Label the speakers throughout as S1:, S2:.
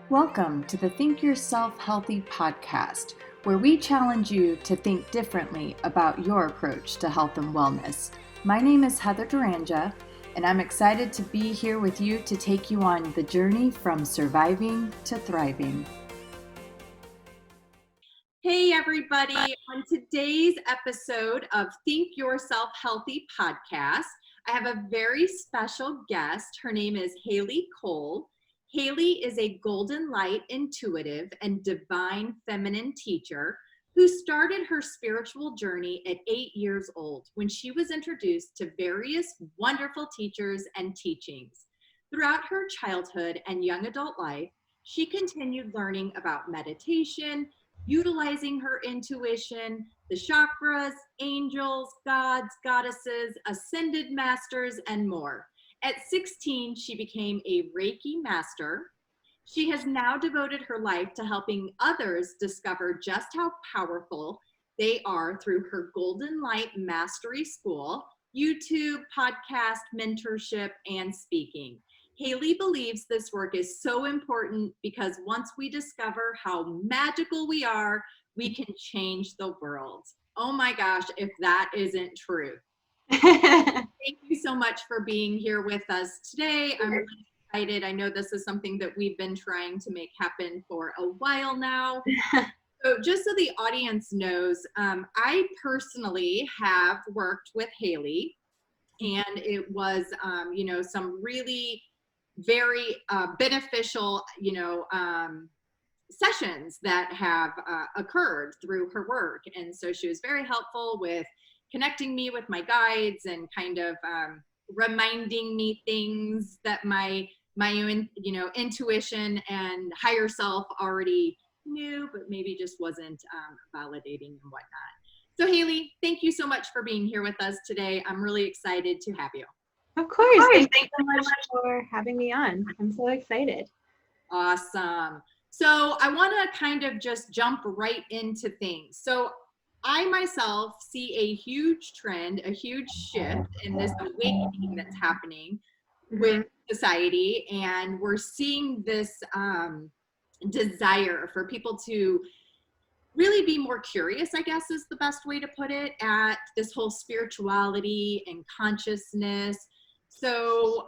S1: Welcome to the Think Yourself Healthy podcast, where we challenge you to think differently about your approach to health and wellness. My name is Heather Duranja, and I'm excited to be here with you to take you on the journey from surviving to thriving.
S2: Hey everybody, on today's episode of Think Yourself Healthy podcast, I have a very special guest. Her name is Haley Cole. Haley is a golden light intuitive and divine feminine teacher who started her spiritual journey at 8 years old when she was introduced to various wonderful teachers and teachings. Throughout her childhood and young adult life, she continued learning about meditation, utilizing her intuition, the chakras, angels, gods, goddesses, ascended masters, and more. At 16, she became a Reiki Master. She has now devoted her life to helping others discover just how powerful they are through her Golden Light Mastery School, YouTube, podcast, mentorship, and speaking. Haley believes this work is so important because once we discover how magical we are, we can change the world. Oh my gosh, if that isn't true. Thank you so much for being here with us today. I'm really excited. I know this is something that we've been trying to make happen for a while now. So just so the audience knows, I personally have worked with Haley, and it was, some really very beneficial, sessions that have occurred through her work. And so she was very helpful with connecting me with my guides and kind of reminding me things that my own, intuition and higher self already knew, but maybe just wasn't validating and whatnot. So Haley, thank you so much for being here with us today. I'm really excited to have you.
S3: Of course. Thank you so much for having me on. I'm so excited.
S2: Awesome. So I want to kind of just jump right into things. So I myself see a huge trend, a huge shift in this awakening that's happening with society. And we're seeing this desire for people to really be more curious, I guess is the best way to put it, at this whole spirituality and consciousness. So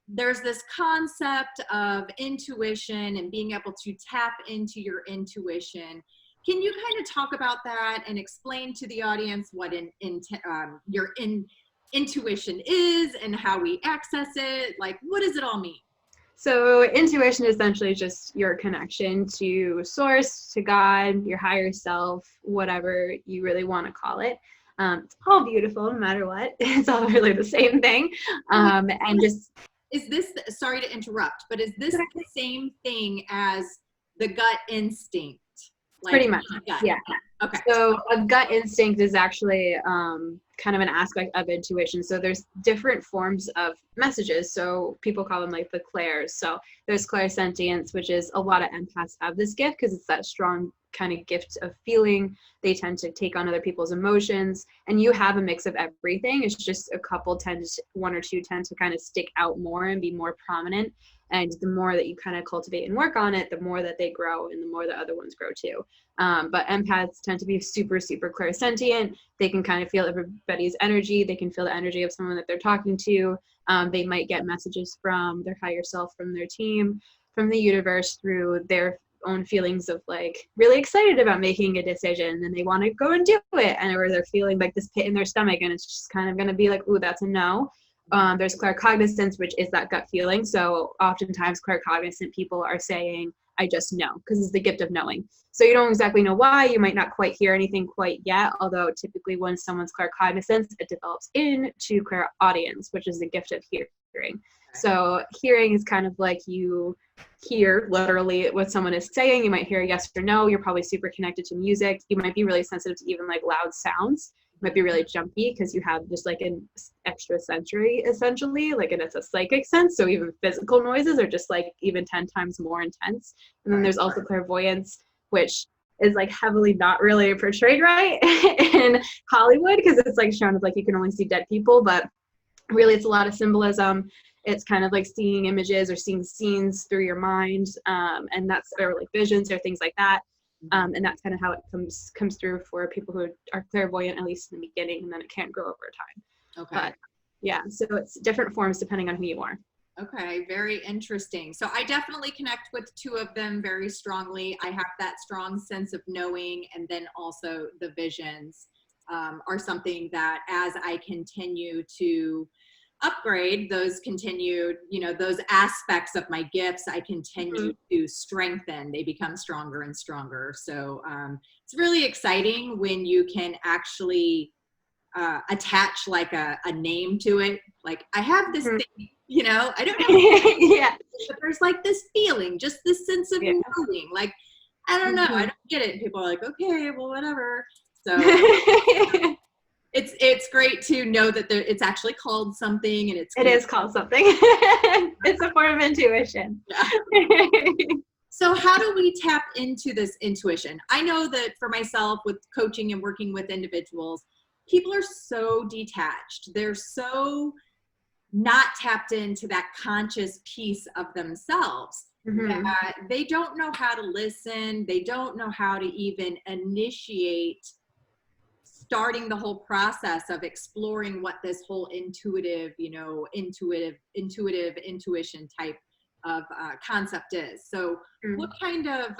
S2: there's this concept of intuition and being able to tap into your intuition. Can you kind of talk about that and explain to the audience what your intuition is and how we access it? Like, what does it all mean?
S3: So intuition is essentially just your connection to source, to God, your higher self, whatever you really want to call it. It's all beautiful no matter what. It's all really the same thing.
S2: Is this, sorry to interrupt, but is this the same thing as the gut instinct?
S3: Like, pretty much, yeah.
S2: Okay.
S3: So a gut instinct is actually kind of an aspect of intuition. So there's different forms of messages. So people call them like the clairs. So there's clairsentience, which is a lot of empaths have this gift because it's that strong kind of gift of feeling. They tend to take on other people's emotions, and you have a mix of everything. It's just one or two tend to kind of stick out more and be more prominent. And the more that you kind of cultivate and work on it, the more that they grow and the more the other ones grow too. But empaths tend to be super, super clairsentient. They can kind of feel everybody's energy. They can feel the energy of someone that they're talking to. They might get messages from their higher self, from their team, from the universe through their own feelings of like really excited about making a decision and they want to go and do it. Or they're feeling like this pit in their stomach and it's just kind of going to be like, ooh, that's a no. There's claircognizance, which is that gut feeling. So oftentimes claircognizant people are saying, I just know, because it's the gift of knowing. So you don't exactly know why. You might not quite hear anything quite yet, although typically when someone's claircognizance, it develops into clairaudience, which is the gift of hearing. So hearing is kind of like you hear literally what someone is saying. You might hear yes or no. You're probably super connected to music. You might be really sensitive to even like loud sounds. Might be really jumpy because you have just like an extra sensory essentially, like, and it's a psychic sense. So even physical noises are just like even 10 times more intense. And then there's also clairvoyance, which is like heavily not really portrayed right in Hollywood because it's like shown as like you can only see dead people, but really it's a lot of symbolism. It's kind of like seeing images or seeing scenes through your mind, and that's, or like visions or things like that. And that's kind of how it comes through for people who are clairvoyant, at least in the beginning, and then it can grow over time.
S2: Okay.
S3: But yeah, so it's different forms depending on who you are.
S2: Okay, very interesting. So I definitely connect with two of them very strongly. I have that strong sense of knowing, and then also the visions are something that as I continue to upgrade those continued, those aspects of my gifts, I continue to strengthen. They become stronger and stronger. So it's really exciting when you can actually attach like a name to it. Like, I have this thing, I don't know.
S3: Yeah.
S2: But there's like this feeling, just this sense of knowing. Like, I don't know. I don't get it. And people are like, okay, well, whatever. So it's great to know that it's actually called something, and
S3: it is called something. It's a form of intuition.
S2: Yeah. So how do we tap into this intuition? I know that for myself, with coaching and working with individuals, people are so detached. They're so not tapped into that conscious piece of themselves. That they don't know how to listen. They don't know how to even initiate starting the whole process of exploring what this whole intuition type of concept is. So what kind of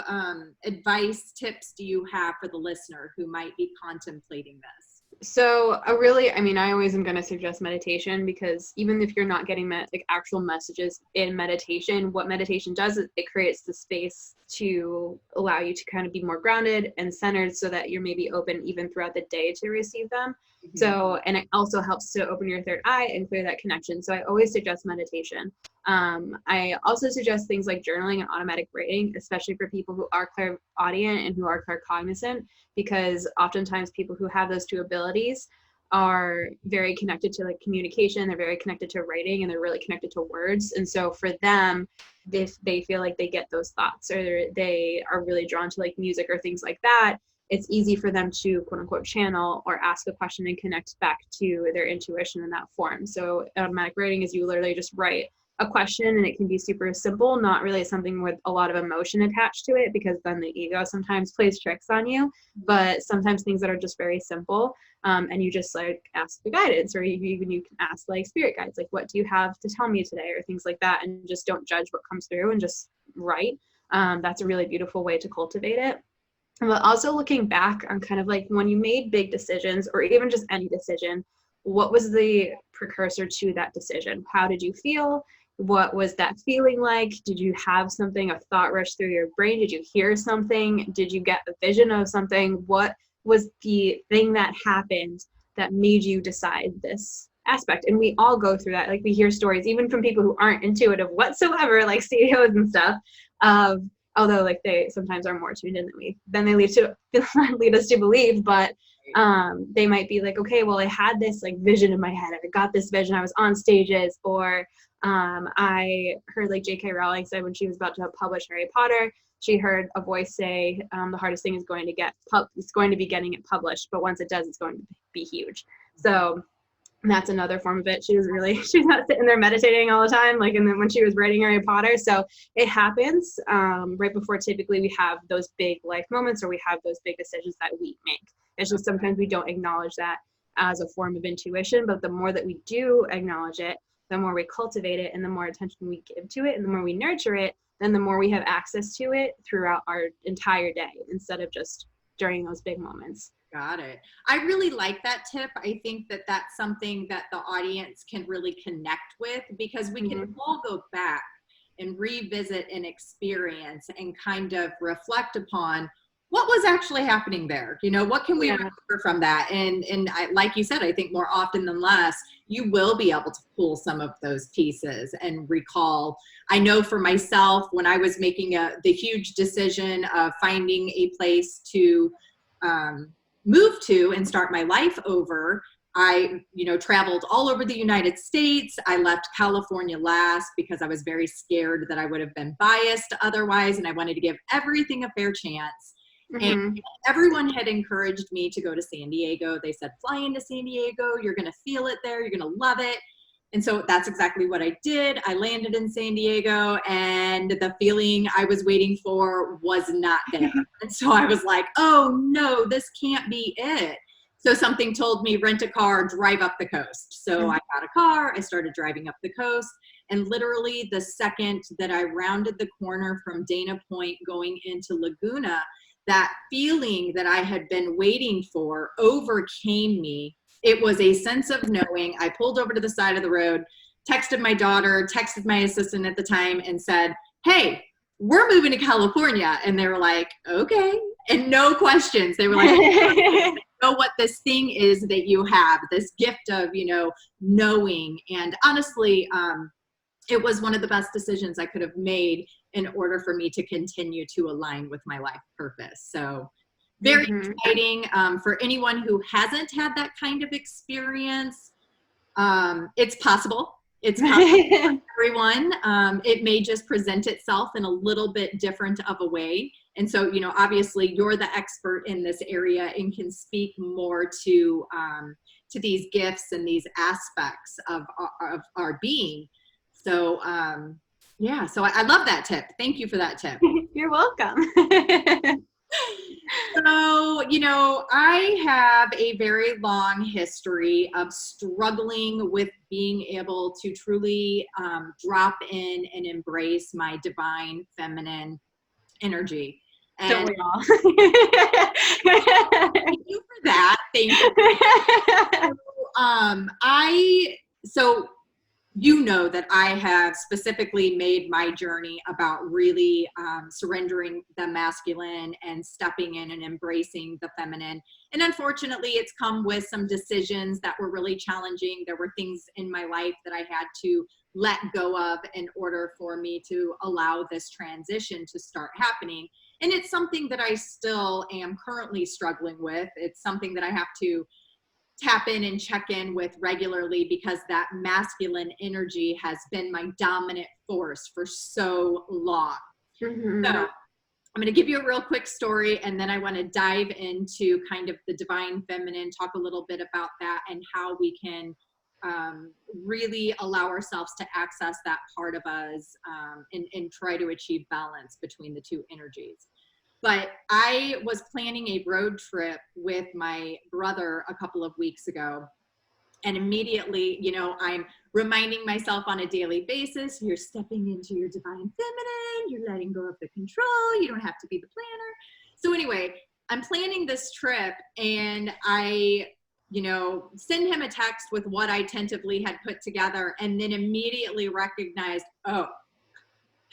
S2: advice, tips do you have for the listener who might be contemplating this?
S3: So I always am going to suggest meditation, because even if you're not getting actual messages in meditation, what meditation does is it creates the space to allow you to kind of be more grounded and centered, so that you're maybe open even throughout the day to receive them. So, and it also helps to open your third eye and clear that connection. So I always suggest meditation. I also suggest things like journaling and automatic writing, especially for people who are clairaudient and who are claircognizant, because oftentimes people who have those two abilities are very connected to like communication. They're very connected to writing, and they're really connected to words. And so for them, if they feel like they get those thoughts, or they are really drawn to like music or things like that, it's easy for them to quote unquote channel or ask a question and connect back to their intuition in that form. So automatic writing is you literally just write a question, and it can be super simple, not really something with a lot of emotion attached to it, because then the ego sometimes plays tricks on you. But sometimes things that are just very simple, and you just like ask the guidance, or you can ask like spirit guides, like, what do you have to tell me today, or things like that, and just don't judge what comes through and just write. That's a really beautiful way to cultivate it. But also looking back on kind of like when you made big decisions, or even just any decision, what was the precursor to that decision? How did you feel? What was that feeling like? Did you have something, a thought rush through your brain? Did you hear something? Did you get a vision of something? What was the thing that happened that made you decide this aspect? And we all go through that. Like, we hear stories, even from people who aren't intuitive whatsoever, like CEOs and stuff, of, although like they sometimes are more tuned in than they lead us to believe, but they might be like, okay, well, I had this like vision in my head. I got this vision. I was on stages, or I heard like J.K. Rowling said when she was about to publish Harry Potter, she heard a voice say, the hardest thing is going to be getting it published, but once it does, it's going to be huge. So that's another form of it. She's not sitting there meditating all the time, like, and then when she was writing Harry Potter. So it happens right before typically we have those big life moments, or we have those big decisions that we make. It's just sometimes we don't acknowledge that as a form of intuition, but the more that we do acknowledge it, the more we cultivate it, and the more attention we give to it, and the more we nurture it, then the more we have access to it throughout our entire day, instead of just during those big moments.
S2: Got it. I really like that tip. I think that that's something that the audience can really connect with, because we can all go back and revisit an experience and kind of reflect upon what was actually happening there. What can we remember from that? And I, like you said, I think more often than less, you will be able to pull some of those pieces and recall. I know for myself, when I was making the huge decision of finding a place to move to and start my life over, I, traveled all over the United States. I left California last because I was very scared that I would have been biased otherwise, and I wanted to give everything a fair chance. And everyone had encouraged me to go to San Diego. They said, fly into San Diego. You're going to feel it there. You're going to love it. And so that's exactly what I did. I landed in San Diego, and the feeling I was waiting for was not there. And so I was like, oh no, this can't be it. So something told me, rent a car, drive up the coast. So I got a car, I started driving up the coast, and literally the second that I rounded the corner from Dana Point going into Laguna, that feeling that I had been waiting for overcame me. It was a sense of knowing. I pulled over to the side of the road, texted my daughter, texted my assistant at the time, and said, hey, we're moving to California. And they were like, okay. And no questions. They were like, know what this thing is that you have, this gift of, knowing. And honestly, it was one of the best decisions I could have made in order for me to continue to align with my life purpose. So very exciting for anyone who hasn't had that kind of experience. It's possible. It's possible for everyone. It may just present itself in a little bit different of a way. And so, obviously you're the expert in this area and can speak more to these gifts and these aspects of our being. So, so I love that tip. Thank you for that tip.
S3: You're welcome.
S2: So, I have a very long history of struggling with being able to truly drop in and embrace my divine feminine energy. And
S3: don't we all?
S2: Thank you for that. Thank you. So that I have specifically made my journey about really surrendering the masculine and stepping in and embracing the feminine. And unfortunately, it's come with some decisions that were really challenging. There were things in my life that I had to let go of in order for me to allow this transition to start happening. And it's something that I still am currently struggling with. It's something that I have to tap in and check in with regularly, because that masculine energy has been my dominant force for so long. Mm-hmm. So I'm going to give you a real quick story, and then I want to dive into kind of the divine feminine, talk a little bit about that and how we can really allow ourselves to access that part of us and try to achieve balance between the two energies. But I was planning a road trip with my brother a couple of weeks ago. And immediately, I'm reminding myself on a daily basis, you're stepping into your divine feminine, you're letting go of the control, you don't have to be the planner. So anyway, I'm planning this trip, and I, send him a text with what I tentatively had put together, and then immediately recognized, oh,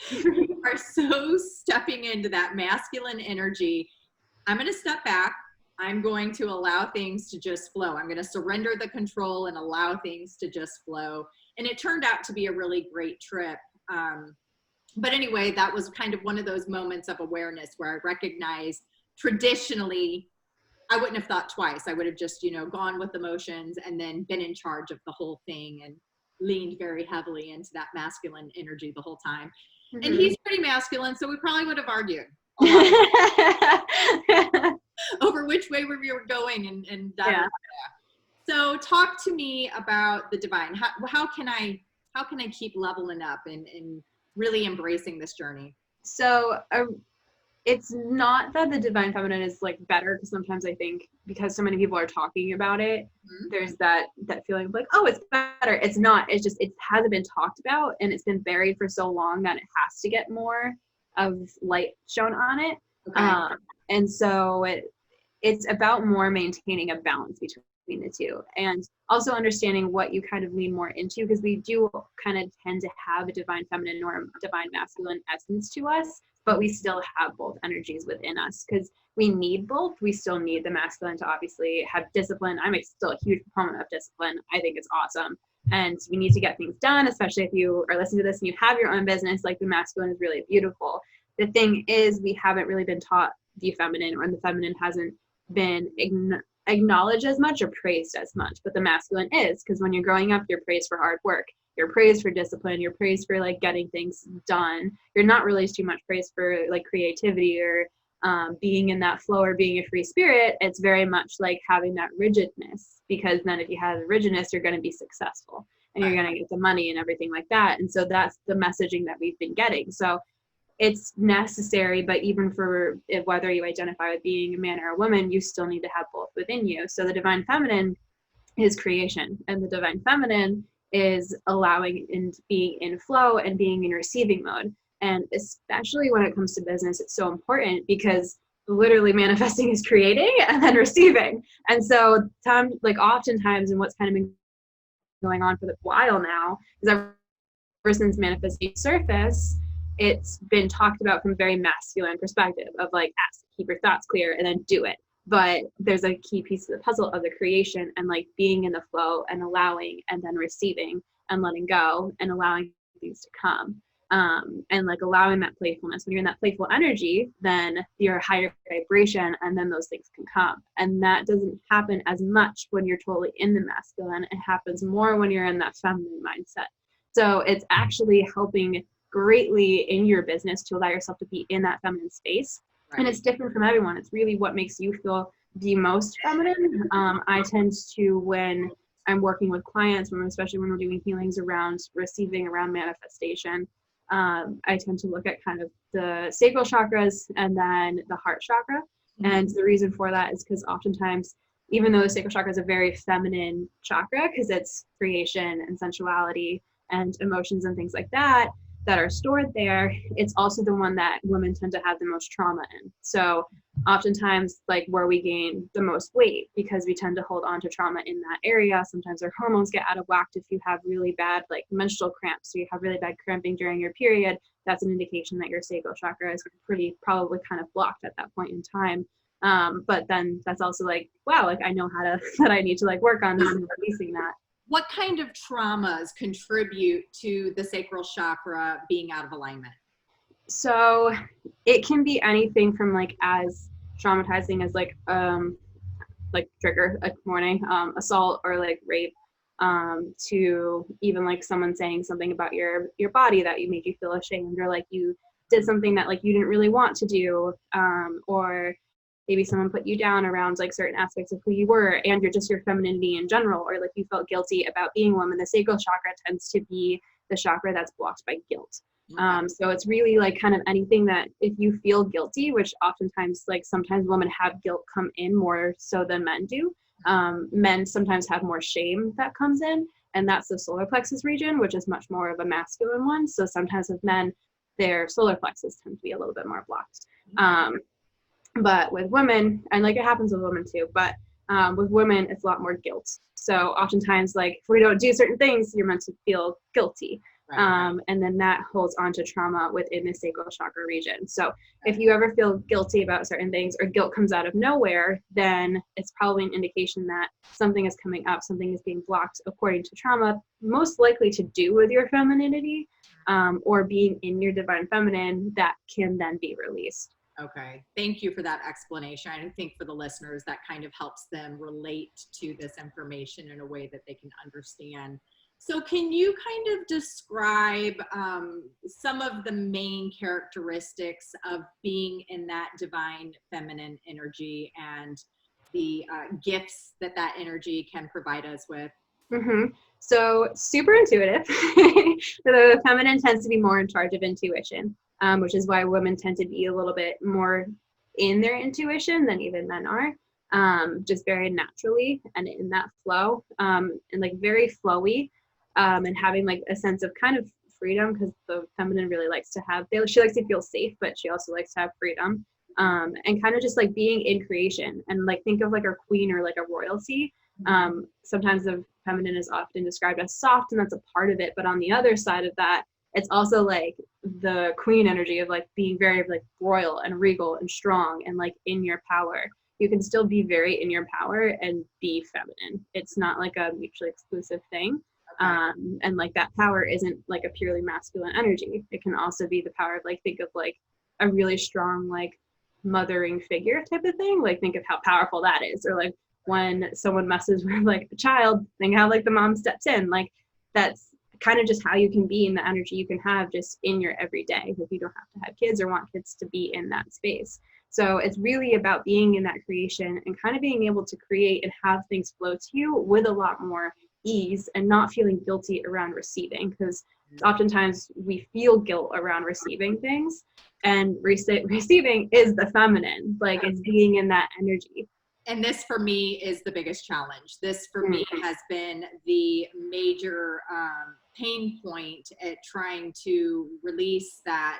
S2: you are so stepping into that masculine energy. I'm going to step back. I'm going to allow things to just flow. I'm going to surrender the control and allow things to just flow. And it turned out to be a really great trip. But anyway, that was kind of one of those moments of awareness where I recognized traditionally, I wouldn't have thought twice. I would have just, gone with emotions and then been in charge of the whole thing and leaned very heavily into that masculine energy the whole time. Mm-hmm. And he's pretty masculine, so we probably would have argued over which way we were going and that. Yeah. So talk to me about the divine. How can I keep leveling up and really embracing this journey?
S3: So it's not that the divine feminine is like better, because sometimes I think because so many people are talking about it, mm-hmm. there's that feeling of like, oh, it's better. It's not. It's just, it hasn't been talked about, and it's been buried for so long that it has to get more of light shown on it. Okay. And so it's about more maintaining a balance between the two, and also understanding what you kind of lean more into, because we do kind of tend to have a divine feminine or a divine masculine essence to us, but we still have both energies within us, because we need both. We still need the masculine to obviously have discipline. I'm still a huge proponent of discipline. I think it's awesome. And we need to get things done, especially if you are listening to this and you have your own business. Like, the masculine is really beautiful. The thing is, we haven't really been taught the feminine, or the feminine hasn't been acknowledged as much or praised as much, but the masculine is, because when you're growing up, you're praised for hard work. You're praised for discipline. You're praised for like getting things done. You're not really too much praised for like creativity or being in that flow or being a free spirit. It's very much like having that rigidness, because then if you have the rigidness, you're going to be successful. and you're going to get the money and everything like that. And so that's the messaging that we've been getting. So it's necessary, but even for whether you identify with being a man or a woman, you still need to have both within you. So the divine feminine is creation, and the divine feminine is allowing and being in flow and being in receiving mode. And especially when it comes to business, it's so important because literally manifesting is creating and then receiving. And so oftentimes, and what's kind of been going on for a while now, is ever since manifesting surface, it's been talked about from a very masculine perspective of like, ask, keep your thoughts clear, and then do it. But there's a key piece of the puzzle of the creation and like being in the flow and allowing and then receiving and letting go and allowing things to come. And like allowing that playfulness. When you're in that playful energy, then you're a higher vibration, and then those things can come. And that doesn't happen as much when you're totally in the masculine. It happens more when you're in that feminine mindset. So it's actually helping greatly in your business to allow yourself to be in that feminine space. Right. And it's different from everyone. It's really what makes you feel the most feminine. I tend to, when I'm working with clients, especially when we're doing healings around receiving, around manifestation, I tend to look at kind of the sacral chakras and then the heart chakra. Mm-hmm. And the reason for that is because oftentimes, even though the sacral chakra is a very feminine chakra, because it's creation and sensuality and emotions and things like that are stored there, it's also the one that women tend to have the most trauma in. So oftentimes, like where we gain the most weight, because we tend to hold on to trauma in that area. Sometimes our hormones get out of whack. If you have really bad like menstrual cramps, so you have really bad cramping during your period, that's an indication that your sacral chakra is probably kind of blocked at that point in time. But then that's also like, wow, like I know that I need to like work on releasing that.
S2: What kind of traumas contribute to the sacral chakra being out of alignment?
S3: So it can be anything from like as traumatizing as like trigger a warning, assault or like rape, to even like someone saying something about your body that you made you feel ashamed, or like you did something that like you didn't really want to do, or maybe someone put you down around like certain aspects of who you were and your femininity in general, or like you felt guilty about being a woman. The sacral chakra tends to be the chakra that's blocked by guilt. Okay. So it's really like kind of anything that if you feel guilty, which oftentimes like sometimes women have guilt come in more so than men do. Men sometimes have more shame that comes in, and that's the solar plexus region, which is much more of a masculine one. So sometimes with men, their solar plexus tends to be a little bit more blocked. But with women, and like it happens with women too, but with women, it's a lot more guilt. So oftentimes, like if we don't do certain things, you're meant to feel guilty. Right. And then that holds on to trauma within the sacral chakra region. So if you ever feel guilty about certain things, or guilt comes out of nowhere, then it's probably an indication that something is coming up, something is being blocked according to trauma, most likely to do with your femininity, or being in your divine feminine, that can then be released.
S2: Okay. Thank you for that explanation. I think for the listeners, that kind of helps them relate to this information in a way that they can understand. So can you kind of describe some of the main characteristics of being in that divine feminine energy and the gifts that energy can provide us with?
S3: Mm-hmm. So super intuitive. The feminine tends to be more in charge of intuition, which is why women tend to be a little bit more in their intuition than even men are, just very naturally and in that flow, and like very flowy, and having like a sense of kind of freedom, because the feminine really likes to have, she likes to feel safe, but she also likes to have freedom, and kind of just like being in creation, and like think of like a queen or like a royalty. Sometimes the feminine is often described as soft, and that's a part of it, but on the other side of that, it's also like the queen energy of like being very like royal and regal and strong and like in your power. You can still be very in your power and be feminine. It's not like a mutually exclusive thing. Okay. And like that power isn't like a purely masculine energy. It can also be the power of like, think of like a really strong like mothering figure type of thing. Like think of how powerful that is. Or like when someone messes with like a child, think how like the mom steps in. Like that's kind of just how you can be in the energy you can have just in your everyday, if you don't have to have kids or want kids to be in that space. So it's really about being in that creation and kind of being able to create and have things flow to you with a lot more ease and not feeling guilty around receiving, because oftentimes we feel guilt around receiving things, and receiving is the feminine, like it's being in that energy.
S2: And this for me is the biggest challenge. This for me has been the major pain point at trying to release that.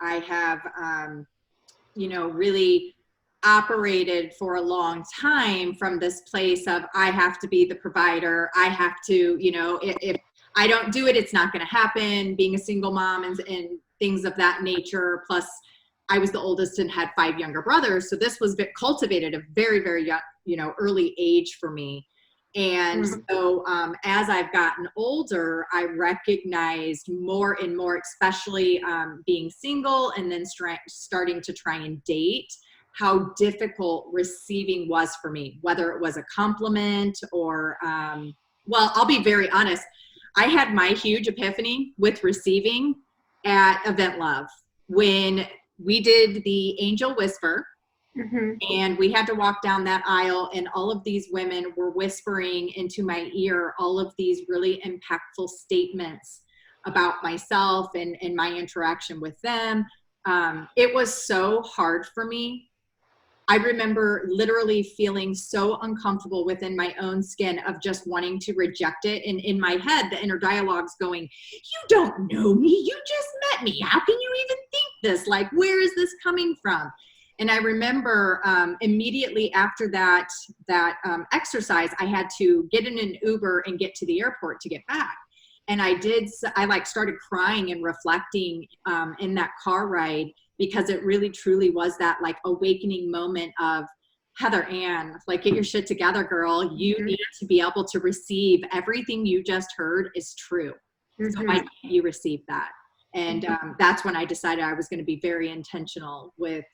S2: I have, really operated for a long time from this place of I have to be the provider. I have to, if I don't do it, it's not going to happen. Being a single mom and things of that nature. Plus, I was the oldest and had 5 younger brothers. So this was cultivated at a very, very young, early age for me. And so as I've gotten older, I recognized more and more, especially being single and then starting to try and date, how difficult receiving was for me, whether it was a compliment or, I'll be very honest. I had my huge epiphany with receiving at Event Love when we did the Angel Whisper, and we had to walk down that aisle, and all of these women were whispering into my ear all of these really impactful statements about myself and my interaction with them. It was so hard for me. I remember literally feeling so uncomfortable within my own skin of just wanting to reject it. And in my head, the inner dialogue's going, you don't know me. You just met me. How can you even think this? Like, where is this coming from? And I remember immediately after that exercise, I had to get in an Uber and get to the airport to get back. And I started crying and reflecting in that car ride, because it really truly was that like awakening moment of, Heather Ann, like, get your shit together, girl. You need to be able to receive everything you just heard is true. So why can't you receive that? And that's when I decided I was going to be very intentional with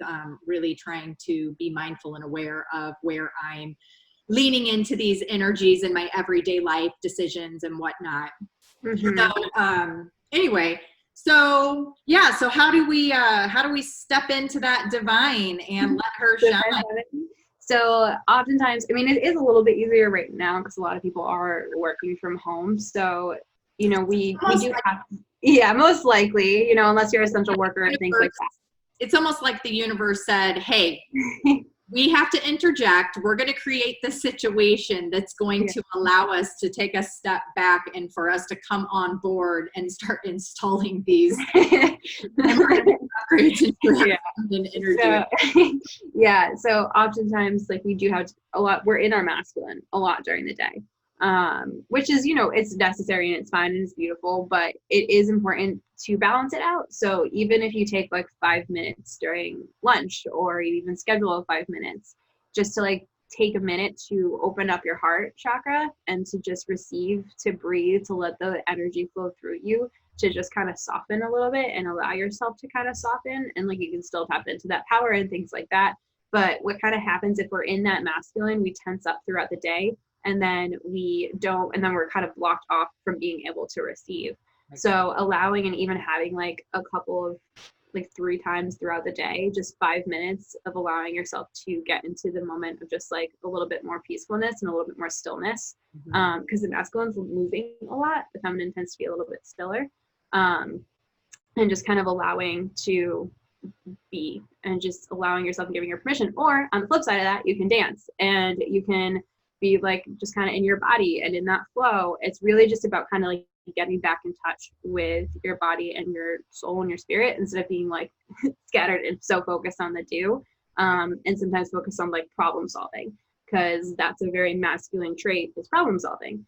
S2: really trying to be mindful and aware of where I'm leaning into these energies in my everyday life decisions and whatnot. So anyway, so yeah, so how do we step into that divine and let her shine?
S3: So oftentimes, I mean, it is a little bit easier right now because a lot of people are working from home. So, we do have, yeah, most likely, unless you're an essential worker and things like that.
S2: It's almost like the universe said, hey, we have to interject. We're going to create the situation that's going to allow us to take a step back and for us to come on board and start installing these upgrades and energy.
S3: So oftentimes, like, we do have we're in our masculine a lot during the day, which is, it's necessary and it's fine and it's beautiful, but it is important to balance it out. So even if you take like 5 minutes during lunch, or you even schedule 5 minutes, just to like take a minute to open up your heart chakra and to just receive, to breathe, to let the energy flow through you, to just kind of soften a little bit and allow yourself to kind of soften. And like, you can still tap into that power and things like that. But what kind of happens if we're in that masculine, we tense up throughout the day, and then we're kind of blocked off from being able to receive. So allowing and even having like a couple of, like 3 times throughout the day, just 5 minutes of allowing yourself to get into the moment of just like a little bit more peacefulness and a little bit more stillness. Because the masculine's moving a lot, the feminine tends to be a little bit stiller. And just kind of allowing to be, and just allowing yourself and giving your permission. Or on the flip side of that, you can dance and you can be like just kind of in your body and in that flow. It's really just about kind of like getting back in touch with your body and your soul and your spirit, instead of being like scattered and so focused on the do, and sometimes focused on like problem solving, because that's a very masculine trait, is problem solving,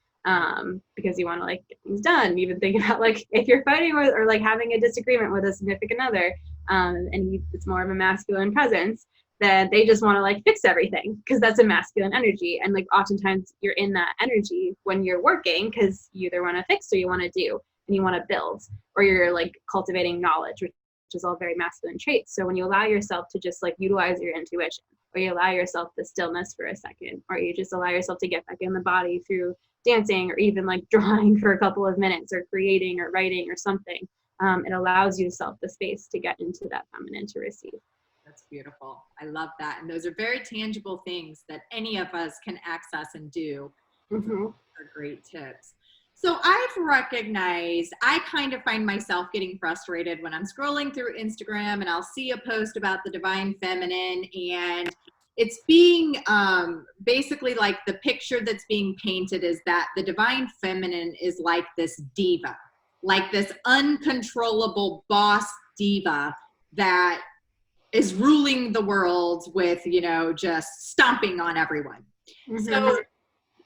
S3: because you want to like get things done. Even think about like if you're fighting with or like having a disagreement with a significant other, and it's more of a masculine presence, then they just want to like fix everything, because that's a masculine energy. And like oftentimes you're in that energy when you're working, because you either want to fix or you want to do and you want to build, or you're like cultivating knowledge, which is all very masculine traits. So when you allow yourself to just like utilize your intuition, or you allow yourself the stillness for a second, or you just allow yourself to get back in the body through dancing, or even like drawing for a couple of minutes, or creating or writing or something, it allows yourself the space to get into that feminine to receive.
S2: That's beautiful. I love that. And those are very tangible things that any of us can access and do. are great tips. So I've recognized I kind of find myself getting frustrated when I'm scrolling through Instagram and I'll see a post about the divine feminine, and it's being basically like the picture that's being painted is that the divine feminine is like this diva, like this uncontrollable boss diva that is ruling the world with, just stomping on everyone.
S3: Mm-hmm.
S2: So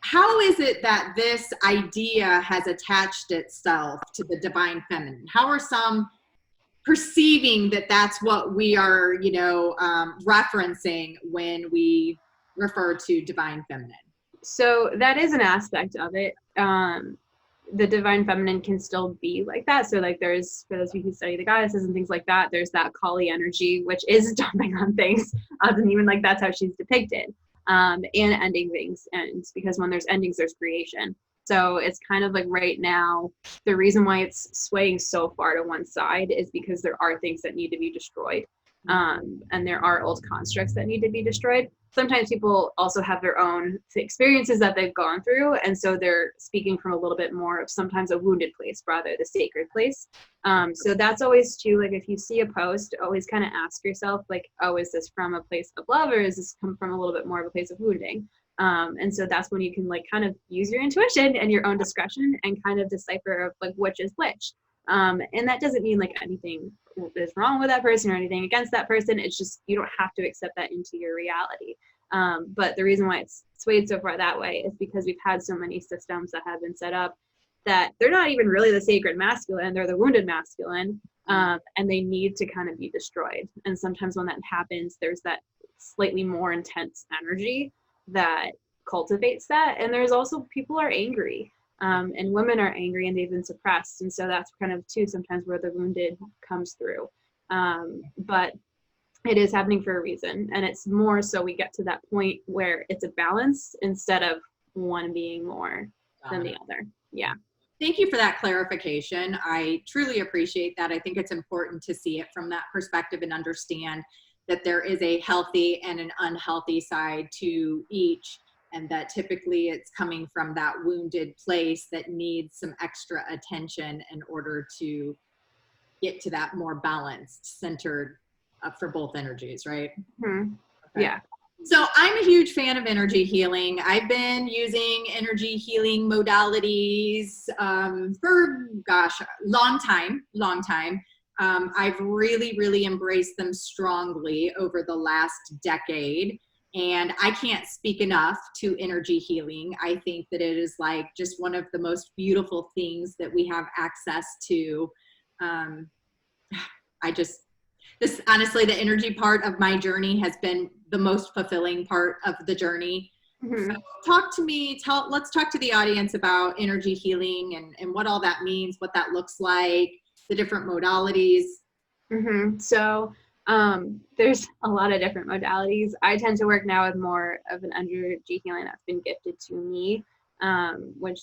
S2: how is it that this idea has attached itself to the divine feminine? How are some perceiving that that's what we are, referencing when we refer to divine feminine?
S3: So that is an aspect of it. The divine feminine can still be like that. So like there's, for those of you who study the goddesses and things like that, there's that Kali energy, which is stomping on things. And even like that's how she's depicted. And ending things. And because when there's endings, there's creation. So it's kind of like right now, the reason why it's swaying so far to one side is because there are things that need to be destroyed. And there are old constructs that need to be destroyed. Sometimes people also have their own experiences that they've gone through. And so they're speaking from a little bit more of sometimes a wounded place, rather the sacred place. So that's always too, like if you see a post, always kind of ask yourself like, oh, is this from a place of love or is this come from a little bit more of a place of wounding? And so that's when you can like kind of use your intuition and your own discretion and kind of decipher of like which is which. And that doesn't mean like anything is wrong with that person or anything against that person. It's just, you don't have to accept that into your reality. But the reason why it's swayed so far that way is because we've had so many systems that have been set up that they're not even really the sacred masculine, they're the wounded masculine, and they need to kind of be destroyed. And sometimes when that happens, there's that slightly more intense energy that cultivates that. And there's also people are angry. And women are angry and they've been suppressed. And so that's kind of too sometimes where the wounded comes through. But it is happening for a reason. And it's more so we get to that point where it's a balance instead of one being more than the other. Yeah.
S2: Thank you for that clarification. I truly appreciate that. I think it's important to see it from that perspective and understand that there is a healthy and an unhealthy side to each. And that typically it's coming from that wounded place that needs some extra attention in order to get to that more balanced, centered for both energies, right?
S3: Mm-hmm.
S2: Okay.
S3: Yeah.
S2: So I'm a huge fan of energy healing. I've been using energy healing modalities for, long time. I've really embraced them strongly over the last decade. And I can't speak enough to energy healing. I think that it is like just one of the most beautiful things that we have access to. Honestly, the energy part of my journey has been the most fulfilling part of the journey.
S3: Mm-hmm.
S2: So let's talk to the audience about energy healing and what all that means, what that looks like, the different modalities.
S3: Mm-hmm. So there's a lot of different modalities. I tend to work now with more of an energy healing that's been gifted to me, which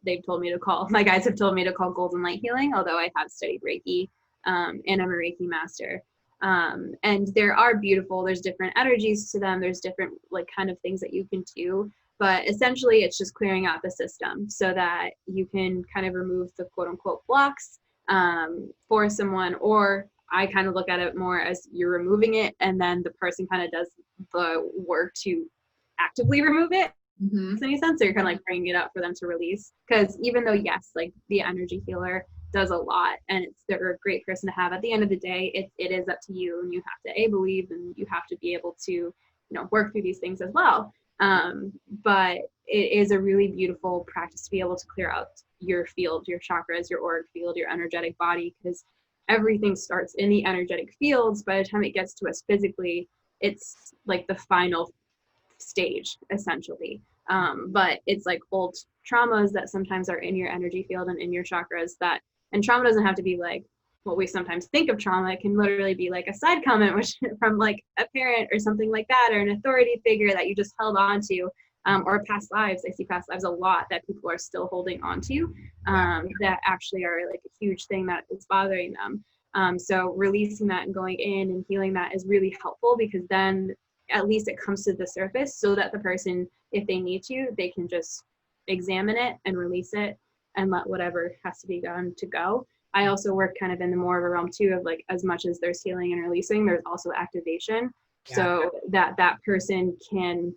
S3: they've told me to call, my guides have told me to call golden light healing, although I have studied Reiki, and I'm a Reiki master. And there's different energies to them. There's different like kind of things that you can do, but essentially it's just clearing out the system so that you can kind of remove the quote unquote blocks, for someone, or I kind of look at it more as you're removing it and then the person kind of does the work to actively remove it.
S2: Mm-hmm.
S3: In any sense, so you're kind of like bringing it up for them to release. Because even though, yes, like the energy healer does a lot and they're a great person to have, at the end of the day, it is up to you, and you have to believe, and you have to be able to, work through these things as well. But it is a really beautiful practice to be able to clear out your field, your chakras, your auric field, your energetic body, because everything starts in the energetic fields. By the time it gets to us physically, it's like the final stage essentially. But it's like old traumas that sometimes are in your energy field and in your chakras and trauma doesn't have to be like what we sometimes think of trauma. It can literally be like a side comment which from like a parent or something like that, or an authority figure that you just held on to, or past lives. I see past lives a lot that people are still holding on to, that actually are like a huge thing that is bothering them. So releasing that and going in and healing that is really helpful, because then at least it comes to the surface so that the person, if they need to, they can just examine it and release it and let whatever has to be done to go. I also work kind of in the more of a realm too of like, as much as there's healing and releasing, there's also activation. Yeah. So that person can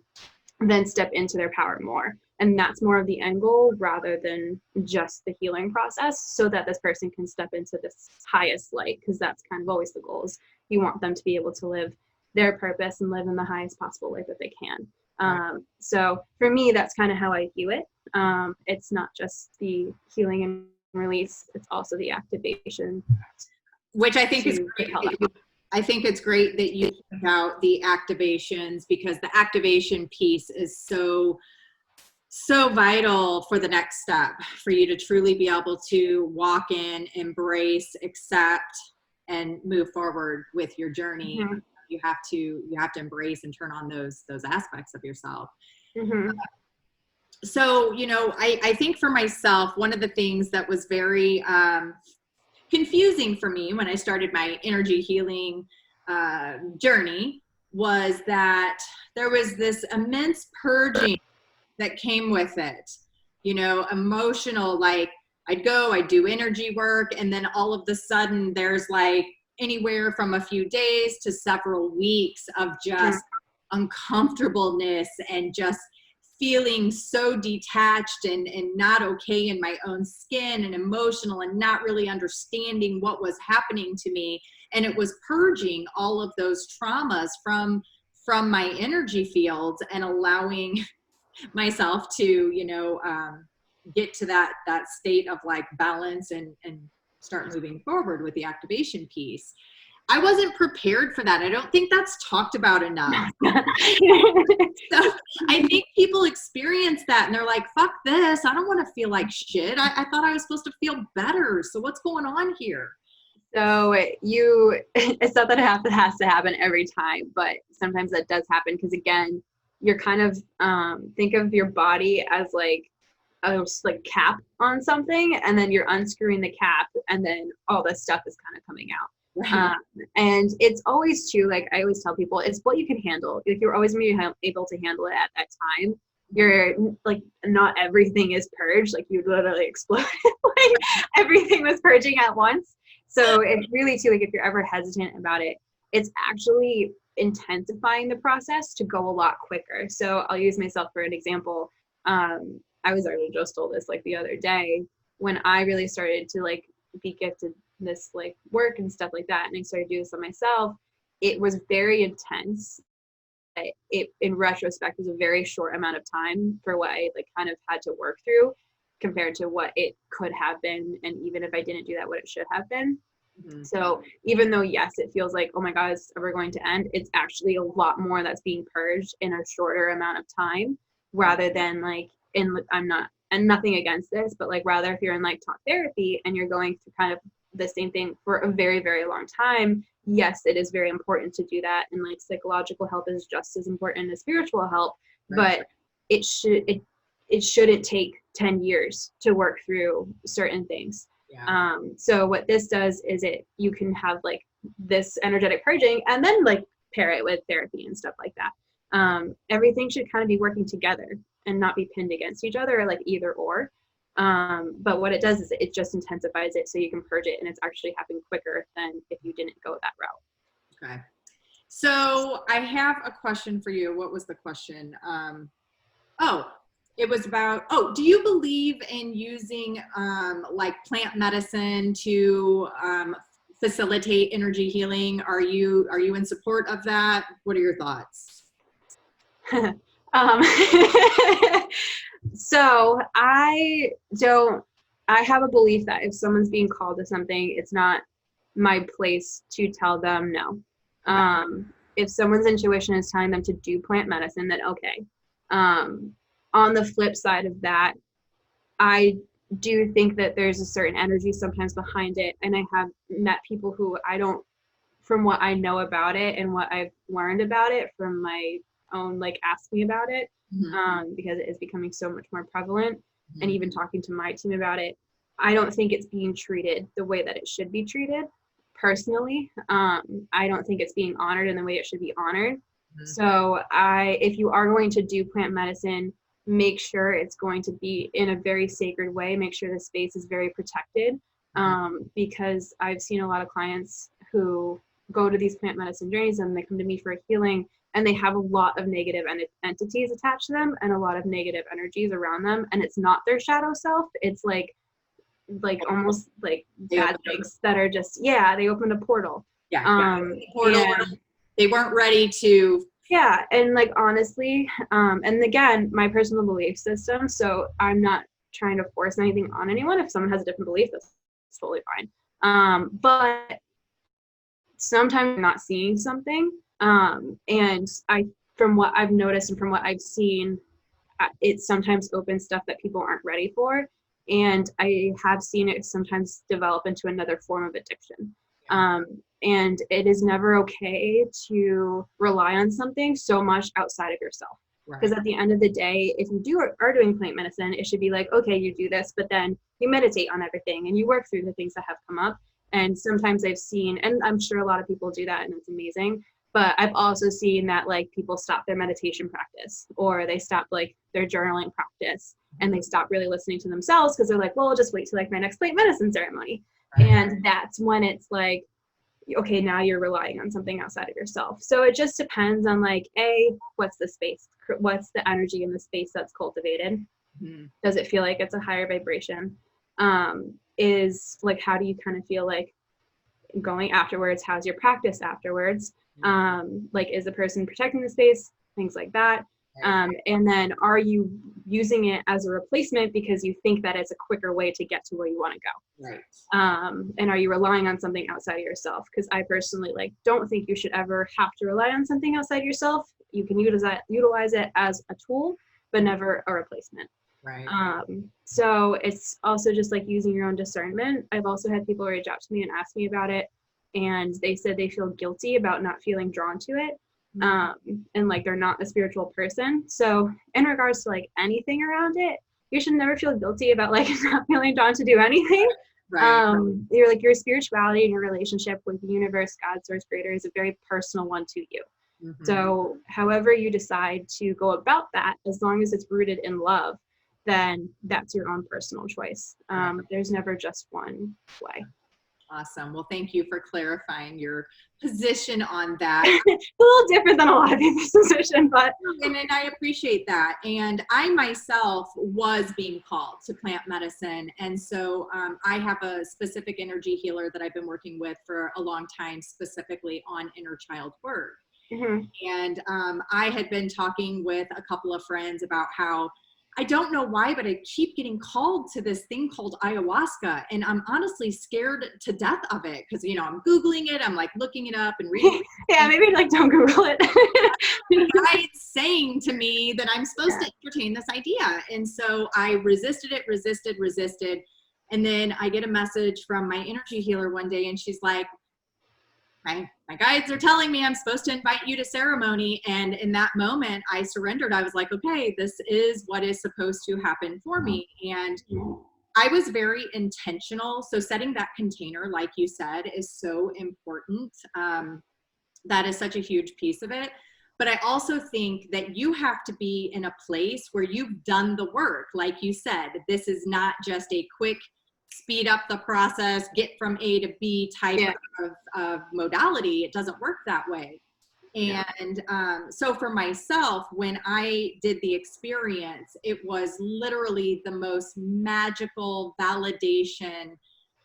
S3: then step into their power more. And that's more of the end goal rather than just the healing process, so that this person can step into this highest light, because that's kind of always the goal. Is you want them to be able to live their purpose and live in the highest possible life that they can. So for me, that's kind of how I view it. It's not just the healing and release, it's also the activation.
S2: Which I think is great. I think it's great that you think out the activations, because the activation piece is so vital for the next step, for you to truly be able to walk in, embrace, accept, and move forward with your journey. Mm-hmm. You have to embrace and turn on those aspects of yourself. Mm-hmm. So, I think for myself, one of the things that was very confusing for me when I started my energy healing journey was that there was this immense purging that came with it, emotional, like I'd do energy work, and then all of the sudden there's like anywhere from a few days to several weeks of just uncomfortableness and just feeling so detached and not okay in my own skin and emotional and not really understanding what was happening to me. And it was purging all of those traumas from my energy fields and allowing myself to, get to that state of like balance and start moving forward with the activation piece. I wasn't prepared for that. I don't think that's talked about enough. So I think people experience that and they're like, fuck this. I don't want to feel like shit. I thought I was supposed to feel better. So what's going on here?
S3: So it's not that it has to happen every time, but sometimes that does happen, because again, you're kind of, think of your body as like a cap on something, and then you're unscrewing the cap, and then all this stuff is kind of coming out. Right. And it's always true. Like I always tell people, it's what you can handle. Like you're always going to be able to handle it at that time. You're like, not everything is purged. Like you literally explode. Like everything was purging at once. So it's really too, like if you're ever hesitant about it, it's actually intensifying the process to go a lot quicker. So I'll use myself for an example. I was already just told this like the other day, when I really started to like be gifted this like work and stuff like that, and I started doing this on myself, it was very intense. It in retrospect was a very short amount of time for what I like kind of had to work through compared to what it could have been, and even if I didn't do that, what it should have been. Mm-hmm. So even though yes, it feels like, oh my god, it's ever going to end, it's actually a lot more that's being purged in a shorter amount of time, rather than like and nothing against this, but like rather if you're in like talk therapy and you're going through kind of the same thing for a very, very long time, yes, it is very important to do that. And like psychological help is just as important as spiritual help, right. But it shouldn't take 10 years to work through certain things. Yeah. So what this does is you can have like this energetic purging and then like pair it with therapy and stuff like that. Everything should kind of be working together and not be pinned against each other or like either or. But what it does is it just intensifies it so you can purge it, and it's actually happening quicker than if you didn't go that route.
S2: Okay. So I have a question for you. What was the question? It was about, do you believe in using like plant medicine to facilitate energy healing? Are you in support of that? What are your thoughts?
S3: So I have a belief that if someone's being called to something, it's not my place to tell them no. If someone's intuition is telling them to do plant medicine, then okay. On the flip side of that, I do think that there's a certain energy sometimes behind it. And I have met people who from what I know about it and what I've learned about it from my own like asking about it, mm-hmm. Because it is becoming so much more prevalent, mm-hmm. and even talking to my team about it, I don't think it's being treated the way that it should be treated. Personally, I don't think it's being honored in the way it should be honored. Mm-hmm. So if you are going to do plant medicine, make sure it's going to be in a very sacred way, make sure the space is very protected. Because I've seen a lot of clients who go to these plant medicine journeys and they come to me for a healing, and they have a lot of negative entities attached to them and a lot of negative energies around them, and it's not their shadow self. It's like almost like bad things that are just, they opened a portal.
S2: Portal.
S3: And
S2: they weren't ready to.
S3: Yeah, and like honestly, and again, my personal belief system, so I'm not trying to force anything on anyone. If someone has a different belief, that's totally fine. But sometimes I'm not seeing something, and from what I've noticed and from what I've seen, it sometimes opens stuff that people aren't ready for, and I have seen it sometimes develop into another form of addiction. And it is never okay to rely on something so much outside of yourself. Because at the end of the day, if you are doing plant medicine, it should be like, okay, you do this, but then you meditate on everything and you work through the things that have come up. And sometimes I've seen, and I'm sure a lot of people do that and it's amazing, but I've also seen that like people stop their meditation practice, or they stop like their journaling practice, and they stop really listening to themselves because they're like, well, I'll just wait till like my next plant medicine ceremony. And that's when it's like, okay, now you're relying on something outside of yourself. So it just depends on like, what's the space? What's the energy in the space that's cultivated? Does it feel like it's a higher vibration? Is like, how do you kind of feel like going afterwards? How's your practice afterwards? Like, is the person protecting the space? Things like that. And then are you using it as a replacement because you think that it's a quicker way to get to where you want to go?
S2: Right.
S3: And are you relying on something outside of yourself? Because I personally don't think you should ever have to rely on something outside yourself. You can utilize it as a tool, but never a replacement.
S2: Right.
S3: So it's also just like using your own discernment. I've also had people reach out to me and ask me about it, and they said they feel guilty about not feeling drawn to it. And like they're not a spiritual person. So in regards to like anything around it, you should never feel guilty about like not feeling drawn to do anything. You're like, your spirituality and your relationship with the universe, God, source, creator is a very personal one to you. So however you decide to go about that, as long as it's rooted in love, then that's your own personal choice. There's never just one way.
S2: Awesome. Well, thank you for clarifying your position on that.
S3: It's a little different than a lot of people's position, but.
S2: And I appreciate that. And I myself was being called to plant medicine. And so I have a specific energy healer that I've been working with for a long time, specifically on inner child work. And I had been talking with a couple of friends about how I don't know why, but I keep getting called to this thing called ayahuasca, and I'm honestly scared to death of it because, you know, I'm Googling it, I'm like looking it up and reading.
S3: Yeah, maybe like don't Google it.
S2: It's saying to me that I'm supposed to entertain this idea. And so I resisted. And then I get a message from my energy healer one day, and she's like, my guides are telling me I'm supposed to invite you to ceremony. And in that moment, I surrendered. I was like, okay, this is what is supposed to happen for me. And I was very intentional. So setting that container, like you said, is so important. That is such a huge piece of it. But I also think that you have to be in a place where you've done the work. Like you said, this is not just a quick speed up the process, get from A to B type of modality. It doesn't work that way. And so for myself, when I did the experience, it was literally the most magical validation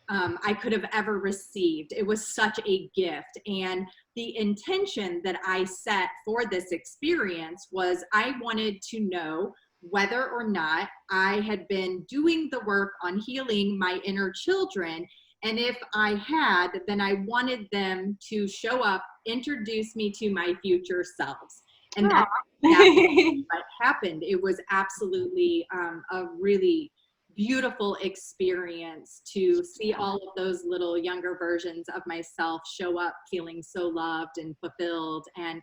S2: I could have ever received. It was such a gift. And the intention that I set for this experience was I wanted to know whether or not I had been doing the work on healing my inner children. And if I had, then I wanted them to show up, introduce me to my future selves. And that's what happened. It was absolutely a really beautiful experience to see all of those little younger versions of myself show up feeling so loved and fulfilled and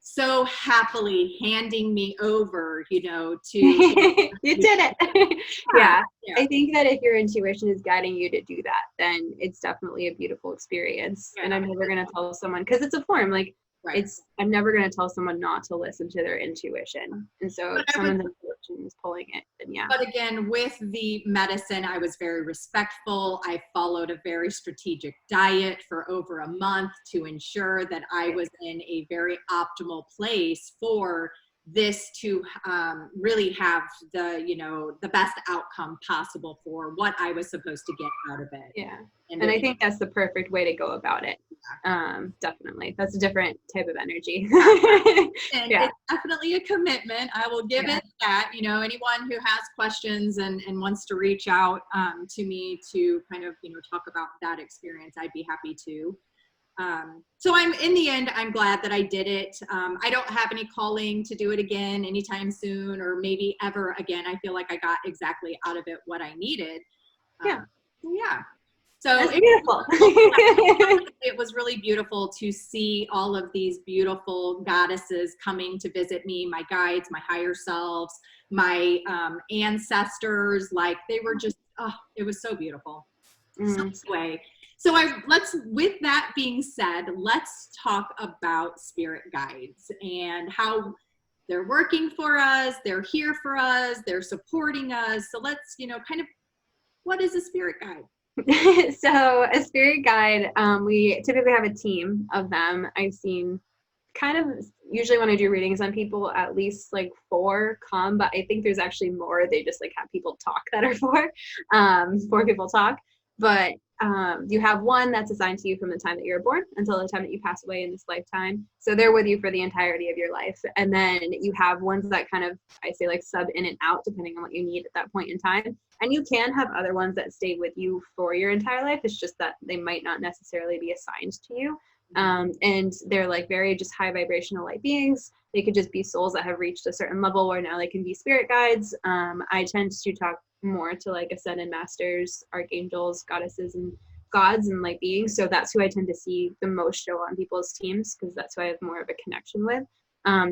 S2: so happily handing me over, you know, to
S3: you did it. Yeah. I think that if your intuition is guiding you to do that, then it's definitely a beautiful experience. And I'm never going to tell someone, because it's a form, like I'm never going to tell someone not to listen to their intuition. And so if someone intuition is pulling it, then yeah.
S2: But again, with the medicine, I was very respectful. I followed a very strategic diet for over a month to ensure that I was in a very optimal place for this to really have the best outcome possible for what I was supposed to get out of it.
S3: Yeah. And I think that's the perfect way to go about it. Definitely. That's a different type of energy.
S2: And it's definitely a commitment. I will give it that. Anyone who has questions and wants to reach out to me to kind of, talk about that experience, I'd be happy to. So in the end, I'm glad that I did it. I don't have any calling to do it again anytime soon, or maybe ever again. I feel like I got exactly out of it what I needed. So
S3: it's beautiful.
S2: It was really beautiful to see all of these beautiful goddesses coming to visit me, my guides, my higher selves, my ancestors. Like, they were just, it was so beautiful. So anyway, with that being said, let's talk about spirit guides and how they're working for us. They're here for us. They're supporting us. So let's, kind of, what is a spirit guide?
S3: So a spirit guide, we typically have a team of them. I've seen kind of, usually when I do readings on people, at least like 4 come, but I think there's actually more. They just like have people talk that are 4 people talk. But you have one that's assigned to you from the time that you're born until the time that you pass away in this lifetime. So they're with you for the entirety of your life. And then you have ones that kind of, I say, like sub in and out depending on what you need at that point in time. And you can have other ones that stay with you for your entire life. It's just that they might not necessarily be assigned to you. And they're like very just high vibrational light beings. They could just be souls that have reached a certain level where now they can be spirit guides. I tend to talk more to like ascended masters, archangels, goddesses, and gods and light beings. So that's who I tend to see the most show on people's teams, because that's who I have more of a connection with.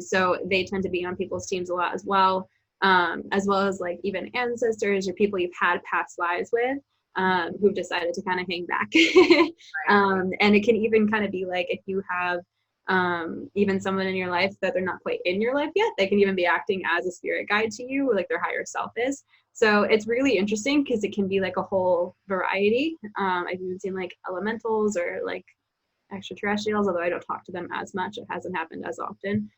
S3: So they tend to be on people's teams a lot as well as like even ancestors or people you've had past lives with, who've decided to kind of hang back. And it can even kind of be like if you have even someone in your life that they're not quite in your life yet, they can even be acting as a spirit guide to you, like their higher self is. So it's really interesting because it can be like a whole variety. I've even seen like elementals or like extraterrestrials, although I don't talk to them as much. It hasn't happened as often.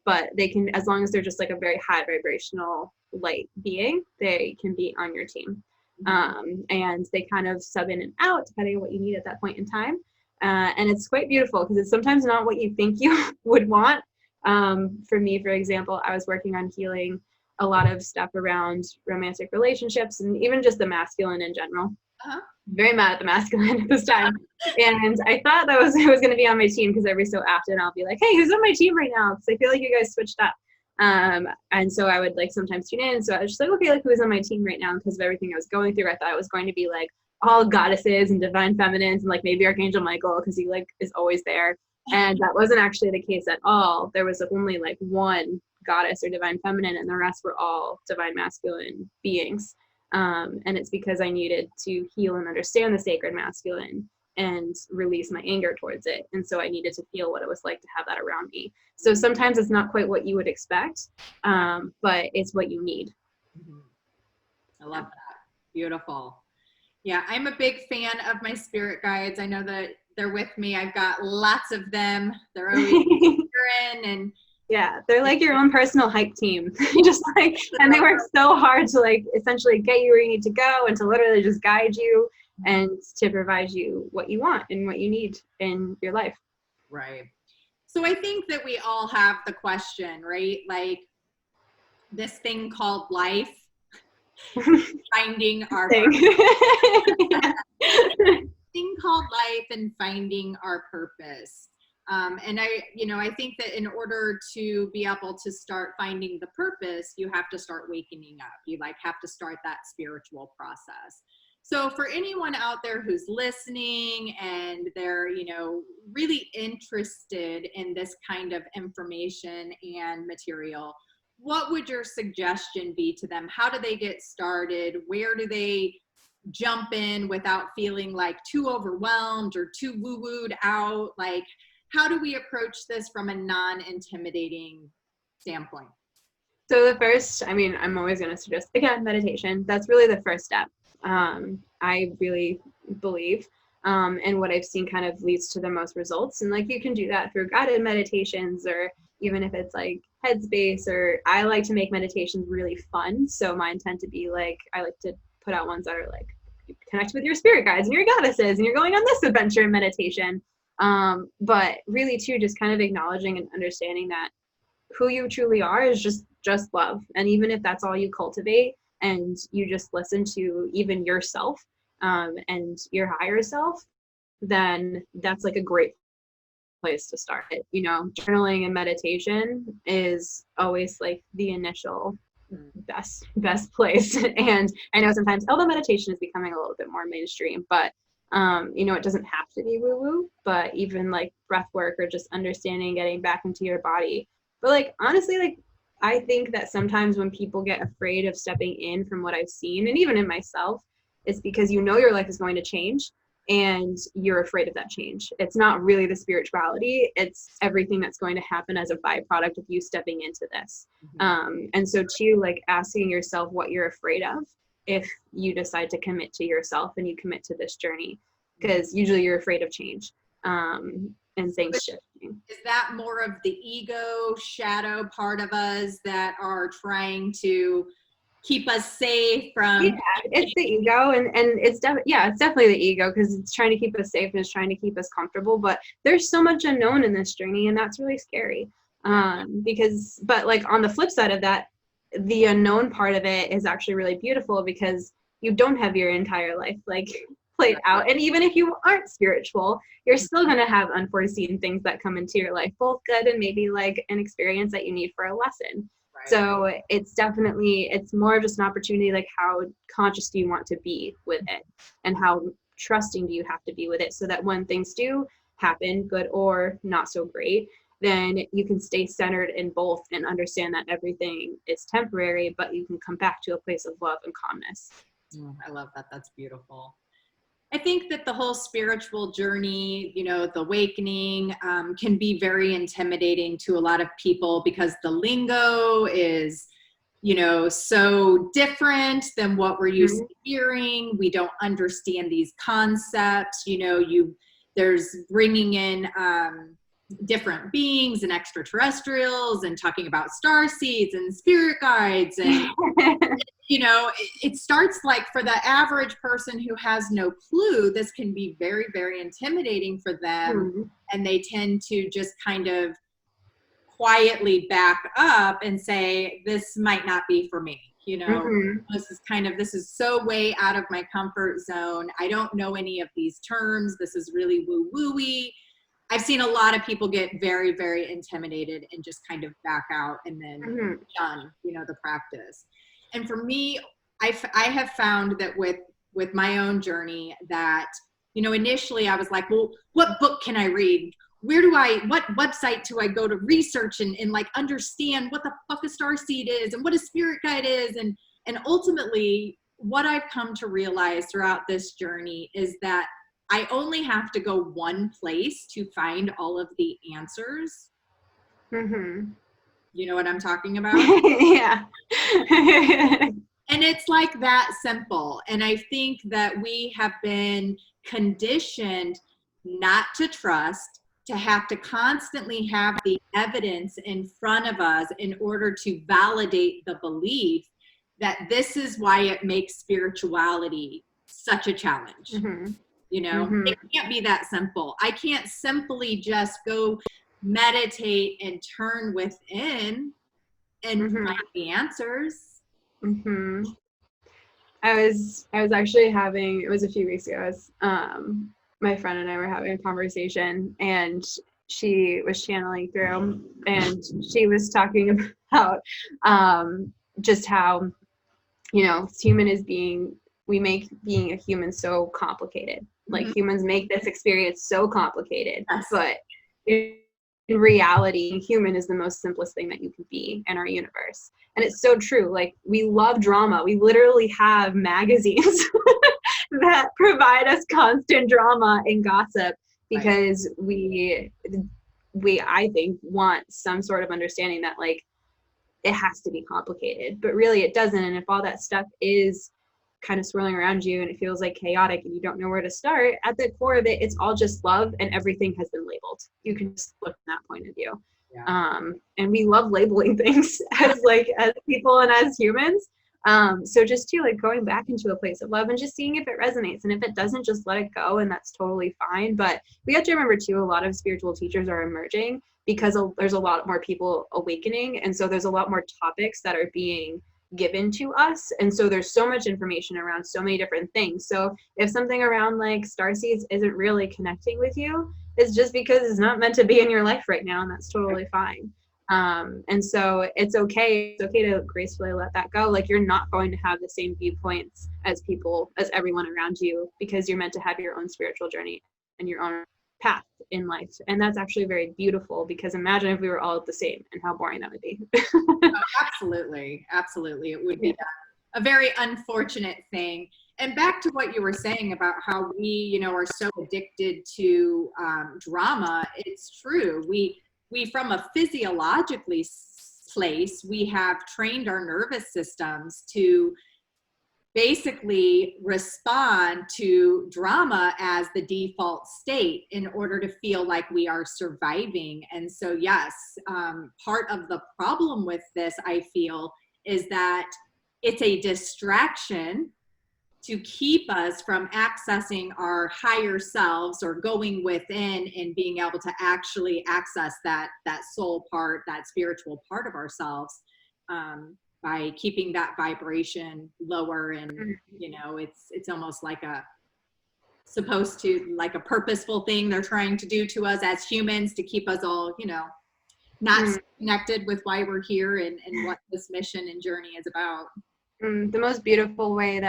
S3: But they can, as long as they're just like a very high vibrational light being, they can be on your team. And they kind of sub in and out depending on what you need at that point in time. And it's quite beautiful because it's sometimes not what you think you would want. For me, for example, I was working on healing a lot of stuff around romantic relationships and even just the masculine in general. Very mad at the masculine at this time. And I thought that it was going to be on my team because every so often I'll be like, hey, who's on my team right now? Because I feel like you guys switched up. And so I would like sometimes tune in. So I was just like, okay, like who's on my team right now? Because of everything I was going through, I thought it was going to be like all goddesses and divine feminines and like maybe Archangel Michael because he like is always there. And that wasn't actually the case at all. There was only like one goddess or divine feminine and the rest were all divine masculine beings. And it's because I needed to heal and understand the sacred masculine and release my anger towards it. And so I needed to feel what it was like to have that around me. So sometimes it's not quite what you would expect, but it's what you need.
S2: I love that. Beautiful. Yeah, I'm a big fan of my spirit guides. I know that they're with me. I've got lots of them. They're always in and
S3: yeah, they're like your own personal hype team. Just like, and they work so hard to like essentially get you where you need to go and to literally just guide you and to provide you what you want and what you need in your life.
S2: Right. So I think that we all have the question, right? Like this thing called life, finding our thing called life and finding our purpose. And I think that in order to be able to start finding the purpose, you have to start waking up. You like have to start that spiritual process. So for anyone out there who's listening and they're, really interested in this kind of information and material, what would your suggestion be to them? How do they get started? Where do they jump in without feeling like too overwhelmed or too woo-wooed out? Like, how do we approach this from a non-intimidating standpoint?
S3: So the first, I mean, I'm always going to suggest, again, meditation. That's really the first step. I really believe, and what I've seen kind of leads to the most results. And like, you can do that through guided meditations, or even if it's like Headspace, or I like to make meditations really fun. So mine tend to be like, I like to put out ones that are like, you connect with your spirit guides and your goddesses, and you're going on this adventure in meditation. But really too, just kind of acknowledging and understanding that who you truly are is just love. And even if that's all you cultivate, and you just listen to even yourself, and your higher self, then that's like a great place to start it. You know, journaling and meditation is always like the initial best place. And I know sometimes, although meditation is becoming a little bit more mainstream, but you know, it doesn't have to be woo-woo, but even like breath work, or just understanding, getting back into your body. But like, honestly, like, I think that sometimes when people get afraid of stepping in, from what I've seen, and even in myself, it's because you know your life is going to change and you're afraid of that change. It's not really the spirituality, it's everything that's going to happen as a byproduct of you stepping into this. And so too, like, asking yourself what you're afraid of if you decide to commit to yourself and you commit to this journey, because usually you're afraid of change, and things shifting.
S2: Is that more of the ego shadow part of us that are trying to keep us safe from?
S3: Yeah, it's the ego, and it's definitely the ego, because it's trying to keep us safe and it's trying to keep us comfortable. But there's so much unknown in this journey, and that's really scary. But like, on the flip side of that, the unknown part of it is actually really beautiful, because you don't have your entire life like played out. And even if you aren't spiritual, you're still going to have unforeseen things that come into your life, both good and maybe like an experience that you need for a lesson. Right. So it's more of just an opportunity, like, how conscious do you want to be with it, and how trusting do you have to be with it, so that when things do happen, good or not so great, then you can stay centered in both and understand that everything is temporary, but you can come back to a place of love and calmness.
S2: I love that. That's beautiful. I think that the whole spiritual journey, you know, the awakening, can be very intimidating to a lot of people, because the lingo is, you know, so different than what we're used to hearing. We don't understand these concepts. You know, there's bringing in different beings and extraterrestrials, and talking about star seeds and spirit guides, and you know, it starts like, for the average person who has no clue, this can be very, very intimidating for them. And they tend to just kind of quietly back up and say, this might not be for me. You know, this is so way out of my comfort zone. I don't know any of these terms. This is really woo-woo-y. I've seen a lot of people get very, very intimidated and just kind of back out, and then done, you know, the practice. And for me, I have found that with my own journey that, you know, initially I was like, well, what book can I read? What website do I go to research and like understand what the fuck a starseed is and what a spirit guide is? And ultimately, what I've come to realize throughout this journey is that I only have to go one place to find all of the answers. You know what I'm talking about?
S3: Yeah.
S2: And it's like that simple. And I think that we have been conditioned not to trust, to have to constantly have the evidence in front of us in order to validate the belief that this is why it makes spirituality such a challenge. You know, it can't be that simple. I can't simply just go meditate and turn within and find the answers.
S3: I was actually having, it was a few weeks ago, my friend and I were having a conversation, and she was channeling through, and she was talking about just how, you know, we make being a human so complicated. Like, humans make this experience so complicated, but in reality, human is the most simplest thing that you can be in our universe. And it's so true. Like, we love drama. We literally have magazines that provide us constant drama and gossip, because we I think want some sort of understanding that, like, it has to be complicated, but really it doesn't. And if all that stuff is kind of swirling around you and it feels like chaotic and you don't know where to start, at the core of it, it's all just love, and everything has been labeled. You can just look from that point of view. Yeah. And we love labeling things as people and as humans. So just to like going back into a place of love and just seeing if it resonates, and if it doesn't, just let it go, and that's totally fine. But we have to remember too, a lot of spiritual teachers are emerging because there's a lot more people awakening, and so there's a lot more topics that are being given to us, and so there's so much information around so many different things. So if something around like starseeds isn't really connecting with you, it's just because it's not meant to be in your life right now, and that's totally fine. And so it's okay to gracefully let that go. Like, you're not going to have the same viewpoints as everyone around you, because you're meant to have your own spiritual journey and your own path in life. And that's actually very beautiful, because imagine if we were all the same, and how boring that would be.
S2: Oh, absolutely. Absolutely. It would be a very unfortunate thing. And back to what you were saying about how we, are so addicted to drama. It's true. We from a physiologically place, we have trained our nervous systems to basically respond to drama as the default state in order to feel like we are surviving. And so, yes, part of the problem with this, I feel, is that it's a distraction to keep us from accessing our higher selves, or going within and being able to actually access that soul part, that spiritual part of ourselves, by keeping that vibration lower. And it's almost like a purposeful thing they're trying to do to us as humans, to keep us all not connected with why we're here and what this mission and journey is about.
S3: The most beautiful way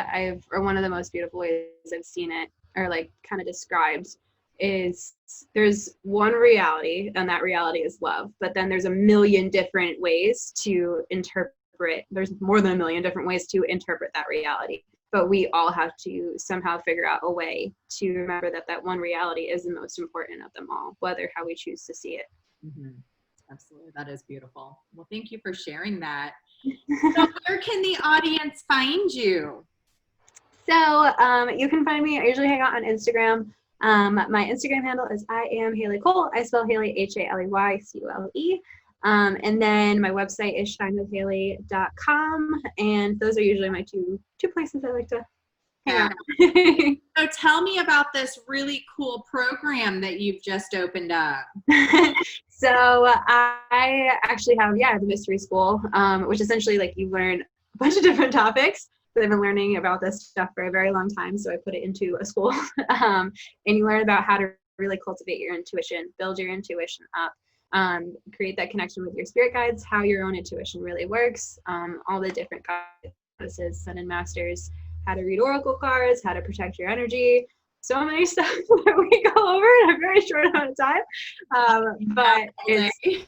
S3: one of the most beautiful ways I've seen it, or like kind of described, is there's one reality, and that reality is love. But then there's a million different ways to interpret. There's more than a million different ways to interpret that reality. But we all have to somehow figure out a way to remember that one reality is the most important of them all, whether how we choose to see it.
S2: Mm-hmm. Absolutely. That is beautiful. Well, thank you for sharing that. So where can the audience find you?
S3: So you can find me. I usually hang out on Instagram. My Instagram handle is I am Haley Cole. I spell Haley HALEYCOLE. And then my website is shinewithhaley.com. And those are usually my two places I like to hang out.
S2: So tell me about this really cool program that you've just opened up.
S3: So I actually have the mystery school, which essentially like you learn a bunch of different topics. So I've been learning about this stuff for a very long time. So I put it into a school, and you learn about how to really cultivate your intuition, build your intuition up, create that connection with your spirit guides, how your own intuition really works, all the different goddesses, sun and masters, how to read oracle cards, how to protect your energy. So many stuff that we go over in a very short amount of time. But it's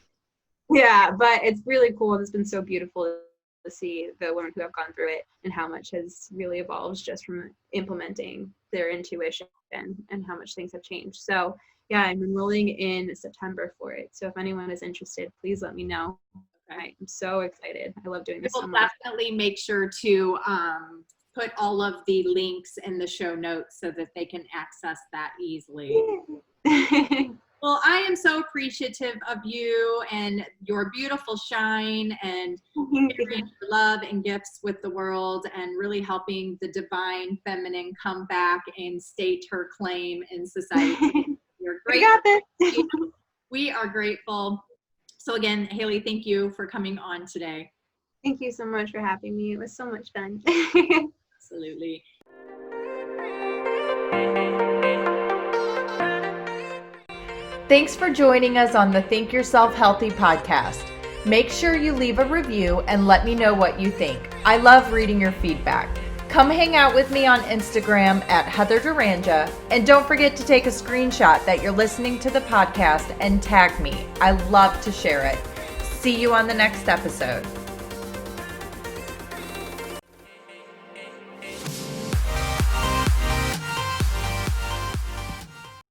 S3: really cool. It's been so beautiful to see the women who have gone through it, and how much has really evolved just from implementing their intuition, and how much things have changed. So I'm enrolling in September for it. So if anyone is interested, please let me know. Okay. I'm so excited. I love doing this so much.
S2: We'll definitely make sure to put all of the links in the show notes so that they can access that easily. Well, I am so appreciative of you and your beautiful shine, and sharing your love and gifts with the world, and really helping the divine feminine come back and state her claim in society. You're great.
S3: We got this.
S2: We are grateful. So again, Haley, thank you for coming on today.
S3: Thank you so much for having me. It was so much fun.
S2: Absolutely.
S1: Thanks for joining us on the Think Yourself Healthy podcast. Make sure you leave a review and let me know what you think. I love reading your feedback. Come hang out with me on Instagram at Heather Duranja, and don't forget to take a screenshot that you're listening to the podcast and tag me. I love to share it. See you on the next episode.